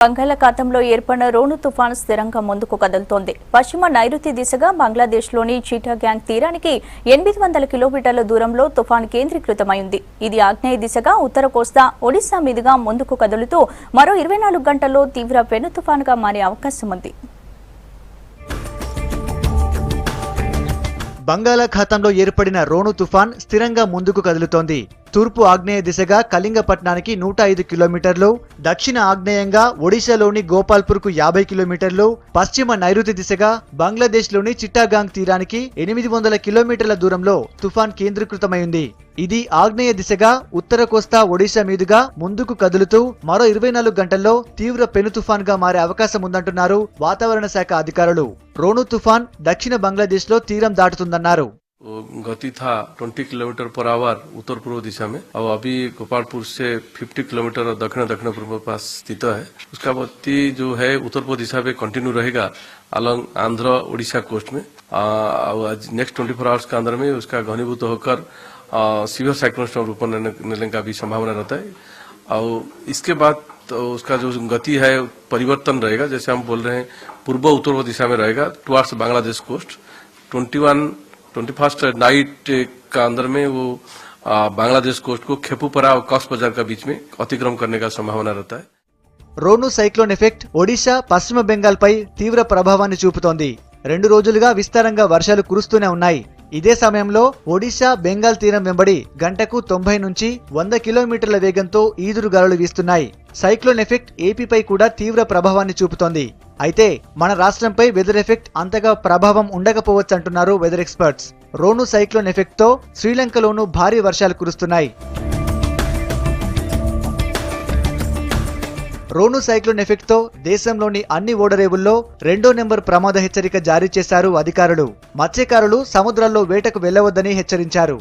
బంగాళాఖాతంలో ఏర్పడిన రోను తుఫాను స్థిరంగా ముందుకు కదులుతోంది. పశ్చిమ నైరుతి దిశగా బంగ్లాదేశ్లోని చిటాగాంగ్ తీరానికి 800 కిలోమీటర్ల దూరంలో తుఫాను కేంద్రీకృతమైంది. ఇది ఆగ్నేయ దిశగా ఉత్తర కోస్తా ఒడిశా మీదుగా ముందుకు కదులుతూ మరో 24 గంటల్లో తీవ్ర పెను తుఫానుగా మారే అవకాశం ఉంది. బంగాళాఖాతంలో ఏర్పడిన రోను తుఫాన్ స్థిరంగా ముందుకు కదులుతోంది. తూర్పు ఆగ్నేయ దిశగా కళింగపట్నానికి 105 కిలోమీటర్లు, దక్షిణ ఆగ్నేయంగా ఒడిశాలోని గోపాల్పూర్కు 50 కిలోమీటర్లు, పశ్చిమ నైరుతి దిశగా బంగ్లాదేశ్లోని చిట్టాగాంగ్ తీరానికి 800 కిలోమీటర్ల దూరంలో తుఫాన్ కేంద్రీకృతమైంది. ఇది ఆగ్నేయ దిశగా ఉత్తర కోస్తా ఒడిశా మీదుగా ముందుకు కదులుతూ మరో 24 గంటల్లో తీవ్ర పెను తుఫాన్ గా మారే అవకాశం ఉందంటున్నారు వాతావరణ శాఖ అధికారులు. రోను తుఫాన్ దక్షిణ బంగ్లాదేశ్ లో తీరం దాటుతుందన్నారు. गति था 20 किलोमीटर पर आवर उत्तर पूर्व दिशा में और अभी गोपालपुर से 50 किलोमीटर दक्षिण दक्षिण पूर्व पास स्थित है। उसका गति जो है उत्तर पूर्व दिशा में कंटिन्यू रहेगा अलॉन्ग आंध्र उड़ीसा कोस्ट में। आज नेक्स्ट 24 आवर्स के अंदर में उसका घनीभूत होकर सीवियर साइक्लोन स्टॉर्म रूप लेने का भी संभावना रहता है। और इसके बाद तो उसका जो गति है परिवर्तन रहेगा, जैसे हम बोल रहे हैं पूर्व उत्तर दिशा में रहेगा टुवार्ड्स बांग्लादेश कोस्ट। 21 नाइट का अंदर में वो बांग्लादेश कोस्ट को खेपुपरा और कॉक्स बाजार का बीच में अतिक्रम करने का संभावना रहता है। రోను సైక్లోన్ ఎఫెక్ట్ ఒడిశా పశ్చిమ బెంగాల్ పై తీవ్ర ప్రభావాన్ని చూపుతోంది. 2 రోజులుగా విస్తారంగా వర్షాలు కురుస్తూనే ఉన్నాయి. ఇదే సమయంలో ఒడిశా బెంగాల్ తీరం వెంబడి గంటకు 90 నుంచి 100 కిలోమీటర్ల వేగంతో ఈదురుగాలులు వీస్తున్నాయి. సైక్లోన్ ఎఫెక్ట్ ఏపీపై కూడా తీవ్ర ప్రభావాన్ని చూపుతోంది. అయితే మన రాష్ట్రంపై వెదర్ ఎఫెక్ట్ అంతగా ప్రభావం ఉండకపోవచ్చంటున్నారు వెదర్ ఎక్స్పర్ట్స్. రోను సైక్లోన్ ఎఫెక్ట్ తో శ్రీలంకలోనూ భారీ వర్షాలు కురుస్తున్నాయి. రోను సైక్లోన్ ఎఫెక్ట్ తో దేశంలోని అన్ని ఓడరేవుల్లో 2వ నెంబర్ ప్రమాద హెచ్చరిక జారీ చేశారు అధికారులు. మత్స్యకారులు సముద్రాల్లో వేటకు వెళ్లవద్దని హెచ్చరించారు.